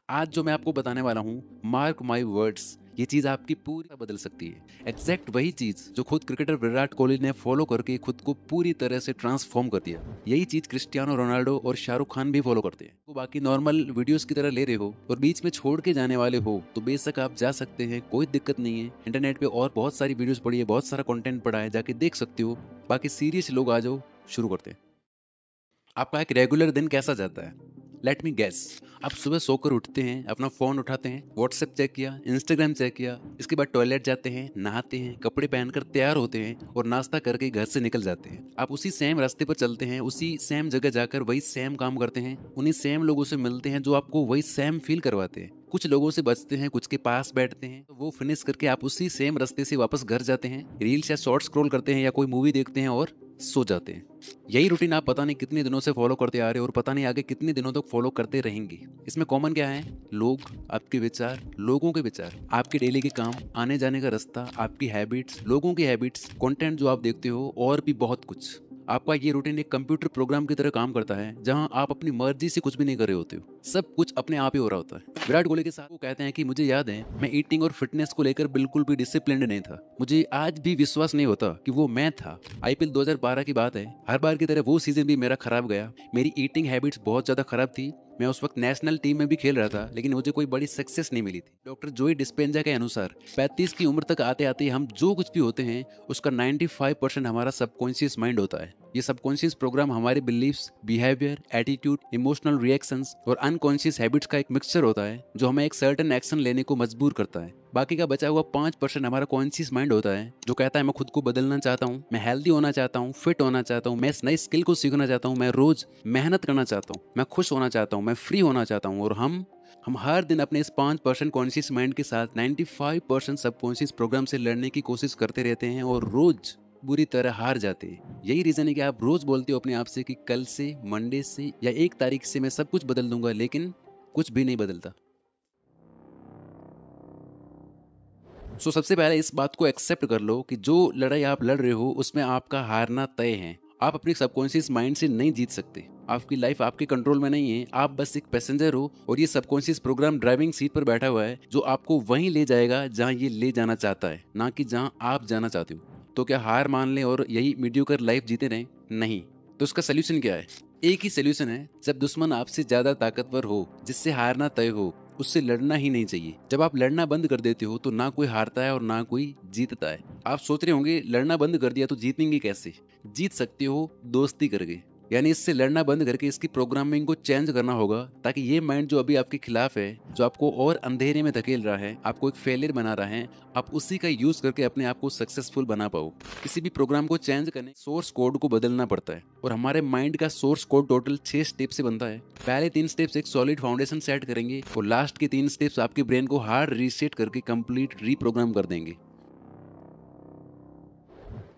आज जो मैं आपको बताने वाला हूँ, मार्क माई वर्ड्स, ये चीज आपकी पूरी बदल सकती है। एग्जैक्ट वही चीज जो खुद क्रिकेटर विराट कोहली ने फॉलो करके खुद को पूरी तरह से ट्रांसफॉर्म कर दिया। यही चीज क्रिस्टियानो रोनाल्डो और शाहरुख खान भी फॉलो करते हैं। तो बाकी नॉर्मल वीडियोस की तरह ले रहे हो और बीच में छोड़ के जाने वाले हो तो बेशक आप जा सकते हैं, कोई दिक्कत नहीं है। इंटरनेट पे और बहुत सारी वीडियोस पड़ी है, बहुत सारा कंटेंट पड़ा है, जाके देख सकते हो। बाकी सीरियस लोग आ जाओ, शुरू करते हैं। आपका एक रेगुलर दिन कैसा जाता है? Let me guess. आप सुबह सोकर उठते हैं, अपना फोन उठाते हैं, व्हाट्सएप चेक किया, इंस्टाग्राम चेक किया, इसके बाद टॉयलेट जाते हैं, नहाते हैं, कपड़े पहनकर तैयार होते हैं और नाश्ता करके घर से निकल जाते हैं। आप उसी सेम रास्ते पर चलते हैं, उसी सेम जगह जाकर वही सेम काम करते हैं, उन्हीं सेम लोगों से मिलते हैं जो आपको वही सेम फील करवाते हैं। कुछ लोगों से बचते हैं, कुछ के पास बैठते हैं, तो वो फिनिश करके आप उसी सेम रास्ते से वापस घर जाते हैं, रील्स या शॉर्ट स्क्रॉल करते हैं या कोई मूवी देखते हैं और सो जाते हैं। यही रूटीन आप पता नहीं कितने दिनों से फॉलो करते आ रहे हो और पता नहीं आगे कितने दिनों तक फॉलो करते रहेंगे। इसमें कॉमन क्या है? लोग, आपके विचार, लोगों के विचार, आपके डेली के काम, आने जाने का रास्ता, आपकी हैबिट्स, लोगों की हैबिट्स, कंटेंट जो आप देखते हो और भी बहुत कुछ। आपका ये रूटीन एक कंप्यूटर प्रोग्राम की तरह काम करता है जहां आप अपनी मर्जी से कुछ भी नहीं कर रहे होते हो, सब कुछ अपने आप ही हो रहा होता है। विराट कोहली के साथ वो कहते हैं कि मुझे याद है मैं ईटिंग और फिटनेस को लेकर बिल्कुल भी डिसिप्लिन्ड नहीं था, मुझे आज भी विश्वास नहीं होता कि वो मैं था। आईपीएल 2012 की बात है, हर बार की तरह वो सीजन भी मेरा खराब गया। मेरी ईटिंग हैबिट्स बहुत ज्यादा खराब थी। मैं उस वक्त नेशनल टीम में भी खेल रहा था, लेकिन मुझे कोई बड़ी सक्सेस नहीं मिली थी। डॉक्टर जोई डिस्पेंजा के अनुसार 35 की उम्र तक आते आते हम जो कुछ भी होते हैं उसका 95% हमारा सबकॉन्शियस माइंड होता है। ये सबकॉन्शियस प्रोग्राम हमारे beliefs, behaviour, attitude, emotional reactions और अनकॉन्शियस हैबिट्स का एक मिक्सचर होता है जो हमें एक सर्टेन एक्शन लेने को मजबूर करता है। बाकी का बचा हुआ 5% हमारा कॉन्शियस माइंड होता है जो कहता है मैं खुद को बदलना चाहता हूँ, मैं हेल्दी होना चाहता हूँ, फिट होना चाहता हूँ, मैं इस नई स्किल को सीखना चाहता हूँ, मैं रोज मेहनत करना चाहता हूँ, मैं खुश होना चाहता हूँ, मैं फ्री होना चाहता हूँ। और हम हर दिन अपने इस 5% कॉन्शियस माइंड के साथ 95% सबकॉन्शियस प्रोग्राम से लड़ने की कोशिश करते रहते हैं और रोज बुरी तरह हार जाते हैं। यही रीजन है कि आप रोज बोलते हो अपने आप से कि कल से, मंडे से या 1 तारीख से मैं सब कुछ बदल दूंगा, लेकिन कुछ भी नहीं बदलता। सबसे पहले इस बात को एक्सेप्ट कर लो कि जो लड़ाई आप लड़ रहे हो उसमें आपका हारना तय है। आप अपने सबकॉन्शियस माइंड से नहीं जीत सकते। आपकी लाइफ आपके कंट्रोल में नहीं है, आप बस एक पैसेंजर हो और ये सबकॉन्शियस प्रोग्राम ड्राइविंग सीट पर बैठा हुआ है जो आपको वहीं ले जाएगा जहां ये ले जाना चाहता है, ना कि जहां आप जाना चाहते हो। तो क्या हार मान लें और यही मीडियोकर लाइफ जीते रहें? नहीं। तो उसका सोल्यूशन क्या है? एक ही सोल्यूशन है, जब दुश्मन आपसे ज्यादा ताकतवर हो, जिससे हारना तय हो, उससे लड़ना ही नहीं चाहिए। जब आप लड़ना बंद कर देते हो तो ना कोई हारता है और ना कोई जीतता है। आप सोच रहे होंगे लड़ना बंद कर दिया तो जीतेंगे कैसे? जीत सकते हो दोस्ती करके। यानी इससे लड़ना बंद करके इसकी प्रोग्रामिंग को चेंज करना होगा ताकि ये माइंड जो अभी आपके खिलाफ है, जो आपको और अंधेरे में धकेल रहा है, आपको एक फेलियर बना रहा है, आप उसी का यूज करके अपने आप को सक्सेसफुल बना पाओ। किसी भी प्रोग्राम को चेंज करने सोर्स कोड को बदलना पड़ता है और हमारे माइंड का सोर्स कोड टोटल 6 स्टेप से बनता है। पहले 3 स्टेप्स एक सॉलिड फाउंडेशन सेट करेंगे और लास्ट के 3 स्टेप्स आपके ब्रेन को हार्ड रीसेट करके कंप्लीट रीप्रोग्राम कर देंगे।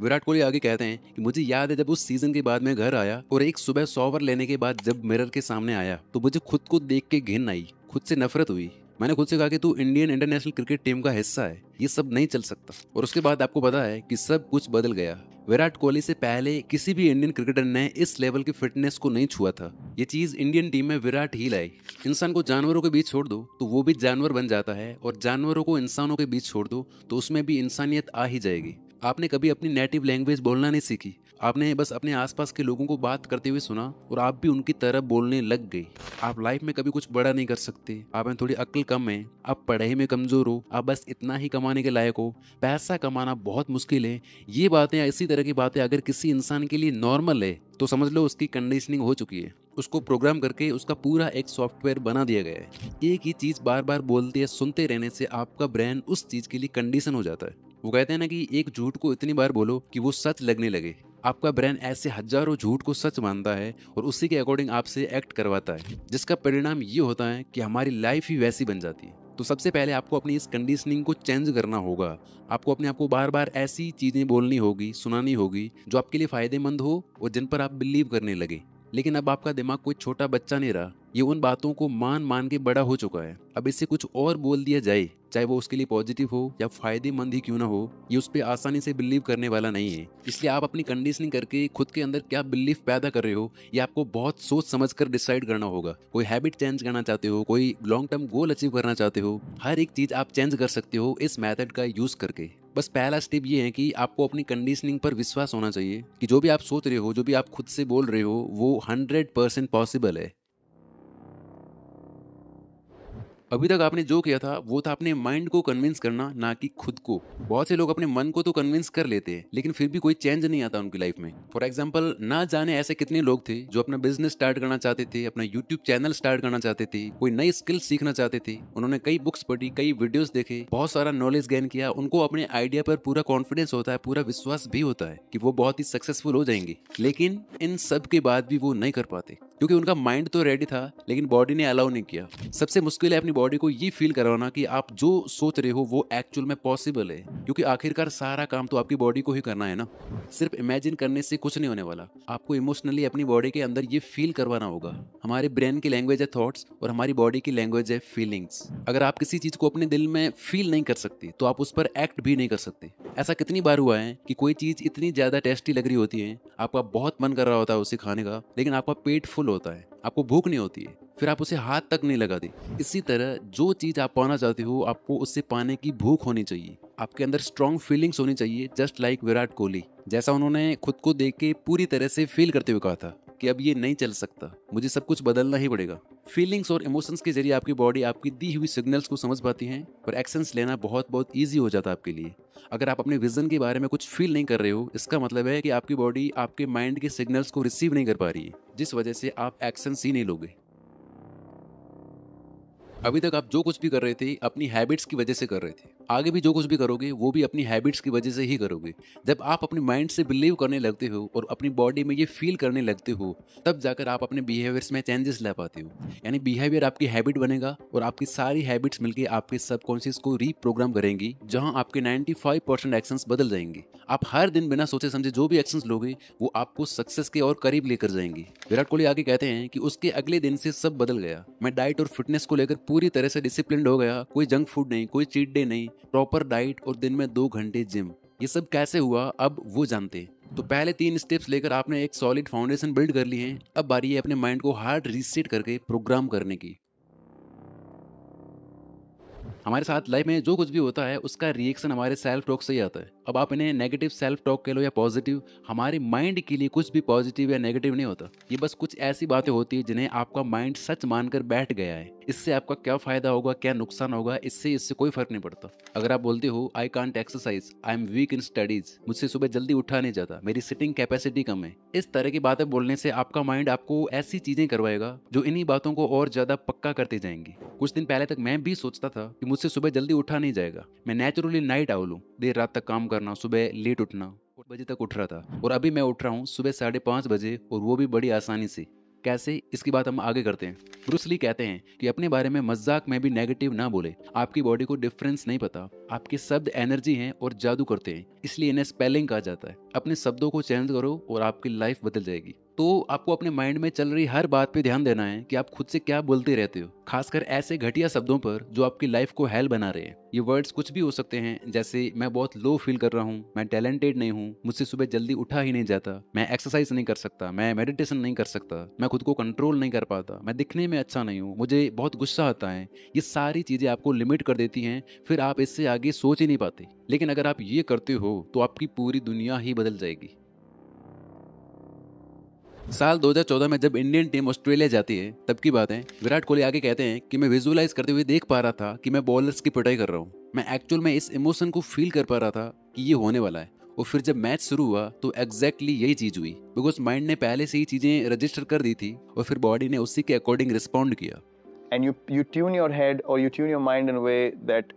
विराट कोहली आगे कहते हैं कि मुझे याद है जब उस सीजन के बाद मैं घर आया और एक सुबह 100 ओवर लेने के बाद जब मिरर के सामने आया तो मुझे खुद को देख के घिन आई, खुद से नफरत हुई। मैंने खुद से कहा कि तू इंडियन इंटरनेशनल क्रिकेट टीम का हिस्सा है, ये सब नहीं चल सकता। और उसके बाद आपको पता है कि सब कुछ बदल गया। विराट कोहली से पहले किसी भी इंडियन क्रिकेटर ने इस लेवल की फिटनेस को नहीं छुआ था। ये चीज इंडियन टीम में विराट ही लाए। इंसान को जानवरों के बीच छोड़ दो तो वो भी जानवर बन जाता है और जानवरों को इंसानों के बीच छोड़ दो तो उसमें भी इंसानियत आ ही जाएगी। आपने कभी अपनी नेटिव लैंग्वेज बोलना नहीं सीखी, आपने बस अपने आसपास के लोगों को बात करते हुए सुना और आप भी उनकी तरह बोलने लग गए। आप लाइफ में कभी कुछ बड़ा नहीं कर सकते, आप में थोड़ी अक्ल कम है, आप पढ़ाई में कमजोर हो, आप बस इतना ही कमाने के लायक हो, पैसा कमाना बहुत मुश्किल है। ये बातें, इसी तरह की बातें अगर किसी इंसान के लिए नॉर्मल है तो समझ लो उसकी कंडीशनिंग हो चुकी है। उसको प्रोग्राम करके उसका पूरा एक सॉफ्टवेयर बना दिया गया है। एक ही चीज बार बार बोलते या सुनते रहने से आपका ब्रेन उस चीज के लिए कंडीशन हो जाता है। वो कहते हैं ना कि एक झूठ को इतनी बार बोलो कि वो सच लगने लगे। आपका ब्रेन ऐसे हजारों झूठ को सच मानता है और उसी के अकॉर्डिंग आपसे एक्ट करवाता है, जिसका परिणाम ये होता है कि हमारी लाइफ ही वैसी बन जाती है। तो सबसे पहले आपको अपनी इस कंडीशनिंग को चेंज करना होगा। आपको अपने आप को बार बार ऐसी चीजें बोलनी होगी, सुनानी होगी जो आपके लिए फायदेमंद हो और जिन पर आप बिलीव करने लगे। लेकिन अब आपका दिमाग कोई छोटा बच्चा नहीं रहा। ये उन बातों को मान मान के बड़ा हो चुका है। अब इससे कुछ और बोल दिया जाए, चाहे वो उसके लिए पॉजिटिव हो या फायदेमंद ही क्यों ना हो, ये उस पर आसानी से बिलीव करने वाला नहीं है। इसलिए आप अपनी कंडीशनिंग करके खुद के अंदर क्या बिलीफ पैदा कर रहे हो, ये आपको बहुत सोच समझ कर डिसाइड करना होगा। कोई हैबिट चेंज करना चाहते हो, कोई लॉन्ग टर्म गोल अचीव करना चाहते हो, हर एक चीज आप चेंज कर सकते हो इस मेथड का यूज करके। बस पहला स्टेप ये है कि आपको अपनी कंडीशनिंग पर विश्वास होना चाहिए कि जो भी आप सोच रहे हो, जो भी आप खुद से बोल रहे हो, वो 100% पॉसिबल है। अभी तक आपने जो किया था वो था अपने माइंड को कन्विंस करना, ना कि खुद को। बहुत से लोग अपने मन को तो कन्विंस कर लेते हैं, लेकिन फिर भी कोई चेंज नहीं आता उनकी लाइफ में। फॉर एग्जाम्पल, ना जाने ऐसे कितने लोग थे जो अपना बिजनेस स्टार्ट करना चाहते थे, अपना यूट्यूब चैनल स्टार्ट करना चाहते थे, कोई नई स्किल सीखना चाहते थे। उन्होंने कई बुक्स पढ़ी, कई वीडियोस देखे, बहुत सारा नॉलेज गेन किया। उनको अपने आइडिया पर पूरा कॉन्फिडेंस होता है, पूरा विश्वास भी होता है कि वो बहुत ही सक्सेसफुल हो जाएंगे। लेकिन इन सब के बाद भी वो नहीं कर पाते, क्योंकि उनका माइंड तो रेडी था लेकिन बॉडी ने अलाउ नहीं किया। सबसे मुश्किल है अपनी बॉडी को ये फील करवाना कि आप जो सोच रहे हो वो एक्चुअल में पॉसिबल है, क्योंकि आखिरकार सारा काम तो आपकी बॉडी को ही करना है ना। सिर्फ इमेजिन करने से कुछ नहीं होने वाला, आपको इमोशनली अपनी बॉडी के अंदर ये फील करवाना होगा। हमारे ब्रेन की लैंग्वेज है थॉट्स और हमारी बॉडी की लैंग्वेज है फीलिंग्स। अगर आप किसी चीज को अपने दिल में फील नहीं कर सकते तो आप उस पर एक्ट भी नहीं कर सकते। ऐसा कितनी बार हुआ है कि कोई चीज इतनी ज्यादा टेस्टी लग रही होती है, आपका बहुत मन कर रहा होता है उसे खाने का, लेकिन आपका पेट फुल होता है, आपको भूख नहीं होती है, फिर आप उसे हाथ तक नहीं लगाते। इसी तरह जो चीज आप पाना चाहते हो, आपको उससे पाने की भूख होनी चाहिए। आपके अंदर स्ट्रॉन्ग फीलिंग्स होनी चाहिए, जस्ट लाइक विराट कोहली। जैसा उन्होंने खुद को देख के पूरी तरह से फील करते हुए कहा था कि अब ये नहीं चल सकता, मुझे सब कुछ बदलना ही पड़ेगा। फीलिंग्स और इमोशंस के जरिए आपकी बॉडी आपकी दी हुई सिग्नल्स को समझ पाती है और एक्शंस लेना बहुत बहुत ईजी हो जाता है आपके लिए। अगर आप अपने विजन के बारे में कुछ फील नहीं कर रहे हो, इसका मतलब है कि आपकी बॉडी आपके माइंड के सिग्नल्स को रिसीव नहीं कर पा रही है, जिस वजह से आप एक्शंस ही नहीं लोगे। अभी तक आप जो कुछ भी कर रहे थे अपनी हैबिट्स की वजह से कर रहे थे, आगे भी जो कुछ भी करोगे वो भी अपनी हैबिट्स की वजह से ही करोगे। जब आप अपने माइंड से बिलीव करने लगते हो और अपनी बॉडी में ये फील करने लगते हो, तब जाकर आप अपने बिहेवियर्स में चेंजेस ला पाते हो। यानी बिहेवियर आपकी हैबिट बनेगा और आपकी सारी हैबिट्स मिलकर आपके सबकॉन्शियस को रीप्रोग्राम करेंगी, जहां आपके 95% एक्शंस बदल जाएंगे। आप हर दिन बिना सोचे समझे जो भी एक्शंस लोगे वो आपको सक्सेस के और करीब लेकर जाएंगी। विराट कोहली आगे कहते हैं कि उसके अगले दिन से सब बदल गया। मैं डाइट और फिटनेस को लेकर पूरी तरह से डिसिप्लिन्ड हो गया। कोई जंक फूड नहीं, कोई चीट डे नहीं, प्रॉपर डाइट और दिन में 2 घंटे जिम। ये सब कैसे हुआ अब वो जानते हैं। तो पहले 3 स्टेप्स लेकर आपने एक सॉलिड फाउंडेशन बिल्ड कर ली है। अब बारी है अपने माइंड को हार्ड रीसेट करके प्रोग्राम करने की। हमारे साथ लाइफ में जो कुछ भी होता है उसका रिएक्शन हमारे सेल्फ टॉक से ही आता है। अब आप इन्हें नेगेटिव सेल्फ टॉक कह लो या पॉजिटिव, हमारे माइंड के लिए कुछ भी पॉजिटिव या नेगेटिव नहीं होता। ये बस कुछ ऐसी बातें होती है जिन्हें आपका माइंड सच मानकर बैठ गया है। इससे आपका क्या फायदा होगा, क्या नुकसान होगा, इससे कोई फर्क नहीं पड़ता। अगर आप बोलते हो I can't exercise, I am weak in studies, मुझसे सुबह जल्दी उठा नहीं जाता, मेरी सिटिंग कैपेसिटी कम है, इस तरह की बातें बोलने से आपका माइंड आपको ऐसी चीजें करवाएगा जो इन्हीं बातों को और ज्यादा पक्का करते जाएंगी। कुछ दिन पहले तक मैं भी सोचता था कि मुझसे सुबह जल्दी उठा नहीं जाएगा, मैं नेचुरली नाइट आउल हूँ, देर रात तक काम करना, सुबह लेट उठना, 4 बजे तक उठ रहा था और अभी मैं उठ रहा हूँ सुबह 5:30 बजे, और वो भी बड़ी आसानी से। कैसे, इसकी बात हम आगे करते हैं। ब्रूस ली कहते हैं कि अपने बारे में मजाक में भी नेगेटिव ना बोले। आपकी बॉडी को डिफरेंस नहीं पता, आपके शब्द एनर्जी हैं और जादू करते हैं, इसलिए इन्हें स्पेलिंग कहा जाता है। अपने शब्दों को चेंज करो और आपकी लाइफ बदल जाएगी। तो आपको अपने माइंड में चल रही हर बात पे ध्यान देना है कि आप खुद से क्या बोलते रहते हो, खासकर ऐसे घटिया शब्दों पर जो आपकी लाइफ को हेल बना रहे हैं। ये वर्ड्स कुछ भी हो सकते हैं, जैसे मैं बहुत लो फील कर रहा हूँ, मैं टैलेंटेड नहीं हूँ, मुझसे सुबह जल्दी उठा ही नहीं जाता, मैं एक्सरसाइज नहीं कर सकता, मैं मेडिटेशन नहीं कर सकता, मैं खुद को कंट्रोल नहीं कर पाता, मैं दिखने में अच्छा नहीं हूँ, मुझे बहुत गुस्सा आता है। ये सारी चीजें आपको लिमिट कर देती हैं, फिर आप इससे आगे सोच ही नहीं पाते। लेकिन अगर आप ये करते हो तो आपकी पूरी दुनिया ही बदल जाएगी। साल 2014 में जब इंडियन टीम ऑस्ट्रेलिया जाती है तब की बात है। विराट कोहली आगे कहते हैं कि मैं विजुअलाइज करते हुए देख पा रहा था कि मैं बॉलर्स की पिटाई कर रहा हूँ। मैं एक्चुअल में इस इमोशन को फील कर पा रहा था कि ये होने वाला है। और फिर जब मैच शुरू हुआ तो एग्जैक्टली यही चीज हुई, बिकॉज माइंड ने पहले से ही चीजें रजिस्टर कर दी थी और फिर बॉडी ने उसी के अकॉर्डिंग रिस्पॉन्ड किया। And you tune your head or you tune your mind in a way that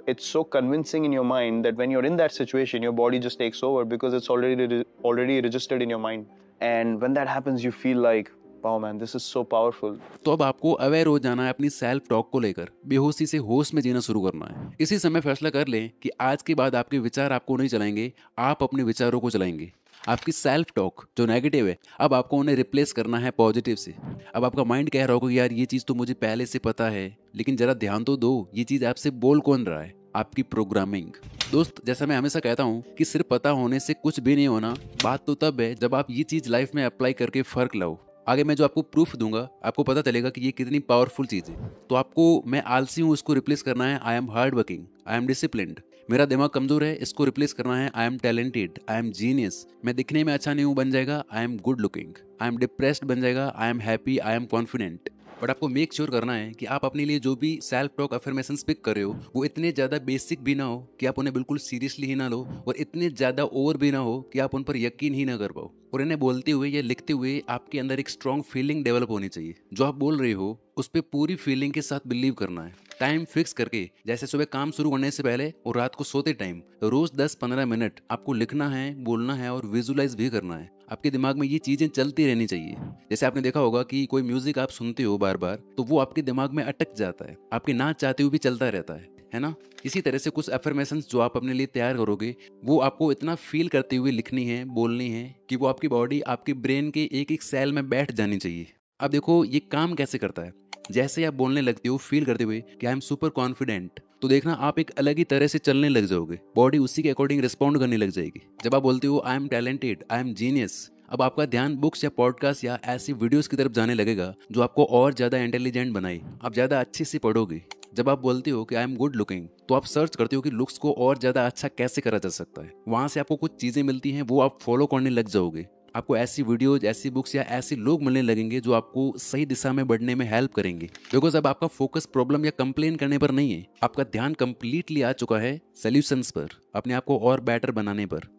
it's so convincing in your mind that when you're in that situation your body just takes over because it's already registered in your mind. And when that happens you feel like wow man, this is so powerful. तो अब आपको aware हो जाना है अपनी self talk को लेकर, बेहोशी से होश में जीना शुरू करना है। इसी समय फैसला कर लें कि आज के बाद आपके विचार आपको नहीं चलाएंगे, आप अपने विचारों को चलाएंगे। आपकी सेल्फ टॉक जो नेगेटिव है, अब आपको उन्हें रिप्लेस करना है पॉजिटिव से। अब आपका माइंड कह रहा होगा कि यार ये चीज़ तो मुझे पहले से पता है, लेकिन जरा ध्यान तो दो, ये चीज़ आपसे बोल कौन रहा है? आपकी प्रोग्रामिंग। दोस्त, जैसा मैं हमेशा कहता हूँ कि सिर्फ पता होने से कुछ भी नहीं होना। बात तो तब है जब आप ये चीज़ लाइफ में अप्लाई करके फर्क लाओ। आगे मैं जो आपको प्रूफ दूंगा, आपको पता चलेगा कि ये कितनी पावरफुल चीज़ है। तो आपको मैं आलसी हूँ इसको रिप्लेस करना है I am hard working, I am disciplined. मेरा दिमाग कमजोर है, इसको रिप्लेस करना है I am talented, I am genius. मैं दिखने में अच्छा नहीं हूँ बन जाएगा I am good looking. I am depressed बन जाएगा I am happy, I am confident. But आपको मेक श्योर करना है कि आप अपने लिए जो भी सेल्फ टॉक अफर्मेशंस पिक कर रहे हो, वो इतने ज्यादा बेसिक भी ना हो कि आप उन्हें बिल्कुल सीरियसली ही ना लो, और इतने ज्यादा ओवर भी ना हो कि आप उन पर यकीन ही ना कर पाओ। और इन्हें बोलते हुए या लिखते हुए आपके अंदर एक स्ट्रॉन्ग फीलिंग डेवलप होनी चाहिए। जो आप बोल रहे हो उस पर पूरी फीलिंग के साथ बिलीव करना है। टाइम फिक्स करके, जैसे सुबह काम शुरू करने से पहले और रात को सोते टाइम, रोज 10-15 मिनट आपको लिखना है, बोलना है और विजुलाइज भी करना है। आपके दिमाग में ये चीजें चलती रहनी चाहिए। जैसे आपने देखा होगा कि कोई म्यूजिक आप सुनते हो बार बार, तो वो आपके दिमाग में अटक जाता है, आपके ना चाहते हुए भी चलता रहता है ना? इसी तरह से कुछ अफर्मेशंस जो आप अपने लिए तैयार करोगे, वो आपको इतना फील करते हुए लिखनी है, बोलनी है कि वो आपकी बॉडी, आपके ब्रेन के एक एक सेल में बैठ जानी चाहिए। अब देखो ये काम कैसे करता है। जैसे आप बोलने लगते हो फील करते हुए कि आई एम सुपर कॉन्फिडेंट, तो देखना आप एक अलग ही तरह से चलने लग जाओगे, बॉडी उसी के अकॉर्डिंग रिस्पॉन्ड करने लग जाएगी। जब आप बोलते हो I am talented, I am genius, अब आपका ध्यान बुक्स या पॉडकास्ट या ऐसी वीडियोस की तरफ जाने लगेगा जो आपको और ज्यादा इंटेलिजेंट बनाए, आप ज्यादा अच्छे से पढ़ोगे। जब आप बोलते हो कि आई एम गुड लुकिंग, तो आप सर्च करते हो कि लुक्स को और ज्यादा अच्छा कैसे करा जा सकता है। वहां से आपको कुछ चीजें मिलती हैं, वो आप फॉलो करने लग जाओगे। आपको ऐसी वीडियोज, ऐसी बुक्स या ऐसे लोग मिलने लगेंगे जो आपको सही दिशा में बढ़ने में हेल्प करेंगे। बिकॉज अब आपका फोकस प्रॉब्लम या कंप्लेन करने पर नहीं है, आपका ध्यान कंप्लीटली आ चुका है सॉल्यूशंस पर, अपने आप को और बेटर बनाने पर।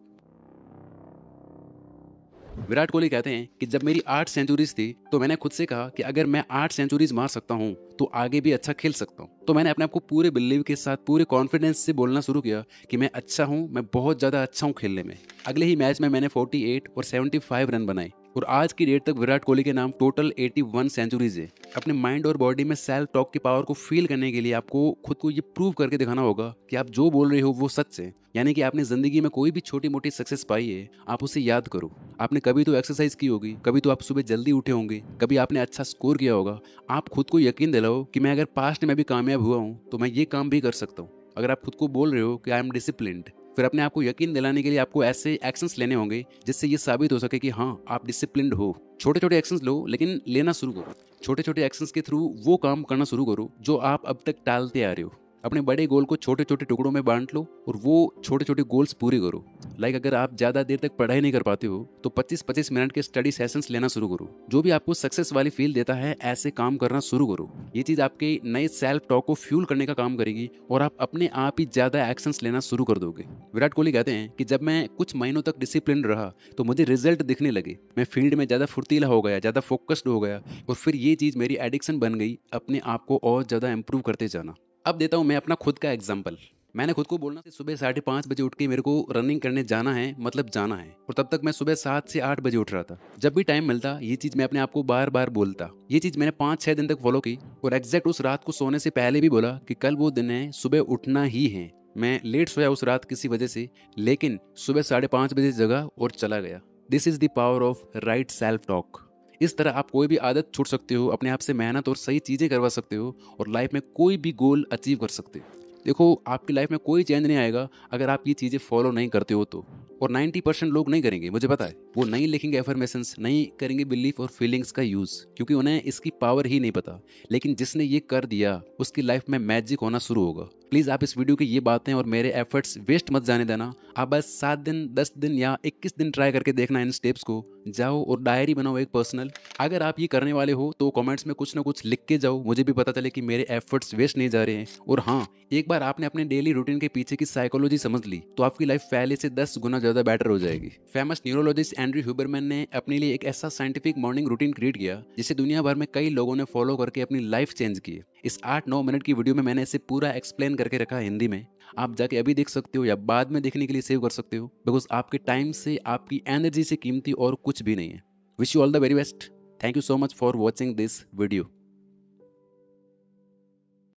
विराट कोहली कहते हैं कि जब मेरी 8 सेंचुरीज थी, तो मैंने खुद से कहा कि अगर मैं 8 सेंचुरीज मार सकता हूँ तो आगे भी अच्छा खेल सकता हूँ। तो मैंने अपने आप को पूरे बिलीव के साथ, पूरे कॉन्फिडेंस से बोलना शुरू किया कि मैं अच्छा हूँ, मैं बहुत ज्यादा अच्छा हूँ खेलने में। अगले ही मैच में मैंने 48 और 75 रन बनाए, और आज की डेट तक विराट कोहली के नाम टोटल 81 सेंचुरीज है। अपने माइंड और बॉडी में सेल्फ टॉक की पावर को फील करने के लिए आपको खुद को ये प्रूव करके दिखाना होगा कि आप जो बोल रहे हो वो सच है। यानी कि आपने जिंदगी में कोई भी छोटी मोटी सक्सेस पाई है, आप उसे याद करो। आपने कभी तो एक्सरसाइज की होगी, कभी तो आप सुबह जल्दी उठे होंगे, कभी आपने अच्छा स्कोर किया होगा। आप खुद को यकीन दिलाओ कि मैं अगर पास्ट में भी कामयाब हुआ हूँ तो मैं ये काम भी कर सकता हूँ। अगर आप खुद को बोल रहे हो कि आई एम डिसिप्लिन्ड, फिर अपने आप को यकीन दिलाने के लिए आपको ऐसे एक्शंस लेने होंगे जिससे ये साबित हो सके कि हाँ आप डिसिप्लिन्ड हो। छोटे छोटे एक्शंस लो, लेकिन लेना शुरू करो। छोटे छोटे एक्शंस के थ्रू वो काम करना शुरू करो जो आप अब तक टालते आ रहे हो। अपने बड़े गोल को छोटे छोटे टुकड़ों में बांट लो और वो छोटे छोटे गोल्स पूरे करो। लाइक अगर आप ज्यादा देर तक पढ़ाई नहीं कर पाते हो तो 25-25 मिनट के स्टडी सेशंस लेना शुरू करो। जो भी आपको सक्सेस वाली फील देता है, ऐसे काम करना शुरू करो। ये चीज आपके नए सेल्फ टॉक को फ्यूल करने का काम करेगी और आप अपने आप ही ज्यादा एक्शंस लेना शुरू कर दोगे। विराट कोहली कहते हैं कि जब मैं कुछ महीनों तक डिसिप्लिन रहा तो मुझे रिजल्ट दिखने लगे। मैं फील्ड में ज्यादा फुर्तीला हो गया, ज्यादा फोकस्ड हो गया, और फिर ये चीज मेरी एडिक्शन बन गई, अपने आप को और ज्यादा इंप्रूव करते जाना। अब देता हूं मैं अपना खुद का एग्जांपल। मैंने खुद को बोलना कि सुबह 5:30 बजे उठ के मेरे को रनिंग करने जाना है, मतलब जाना है। और तब तक मैं सुबह 7 से 8 बजे उठ रहा था। जब भी टाइम मिलता ये चीज मैं अपने आप को बार बार बोलता। ये चीज मैंने 5-6 दिन तक फॉलो की, और एग्जैक्ट उस रात को सोने से पहले भी बोला कि कल वो दिन है, सुबह उठना ही है। मैं लेट सोया उस रात किसी वजह से, लेकिन सुबह 5:30 बजे जगा और चला गया। This is the power of right self talk. इस तरह आप कोई भी आदत छूट सकते हो, अपने आप से मेहनत और सही चीजें करवा सकते हो, और लाइफ में कोई भी गोल अचीव कर सकते हो। देखो, आपकी लाइफ में कोई चेंज नहीं आएगा अगर आप ये चीजें फॉलो नहीं करते हो तो। और 90% लोग नहीं करेंगे, मुझे पता है। वो नहीं लिखेंगे एफर्मेशंस, नहीं करेंगे बिलीफ और फीलिंग्स का यूज, क्योंकि उन्हें इसकी पावर ही नहीं पता। लेकिन जिसने ये कर दिया उसकी लाइफ में मैजिक होना शुरू होगा। प्लीज आप इस वीडियो की ये बातें और मेरे एफर्ट्स वेस्ट मत जाने देना। आप बस 7 दिन, 10 दिन या 21 दिन ट्राई करके देखना इन स्टेप्स को। जाओ और डायरी बनाओ एक पर्सनल। अगर आप ये करने वाले हो तो कमेंट्स में कुछ ना कुछ लिख के जाओ, मुझे भी पता चले कि मेरे एफर्ट्स वेस्ट नहीं जा रहे हैं। और हाँ, एक बार आपने अपने डेली रूटीन के पीछे की साइकोलॉजी समझ ली तो आपकी लाइफ पहले से 10 गुना ज्यादा बेटर हो जाएगी। फेमस न्यूरोलॉजिस्ट एंड्रयू ह्यूबरमैन ने अपने लिए एक ऐसा साइंटिफिक मॉर्निंग रूटीन क्रिएट किया जिसे दुनिया भर में कई लोगों ने फॉलो करके अपनी लाइफ चेंज की। इस 8-9 मिनट की वीडियो में मैंने इसे पूरा एक्सप्लेन करके रखा है हिंदी में। आप जाके अभी देख सकते हो या बाद में देखने के लिए सेव कर सकते हो, बिकॉज आपके टाइम से, आपकी एनर्जी से कीमती और कुछ भी नहीं है। Wish you all the very best. Thank you so much for watching this video.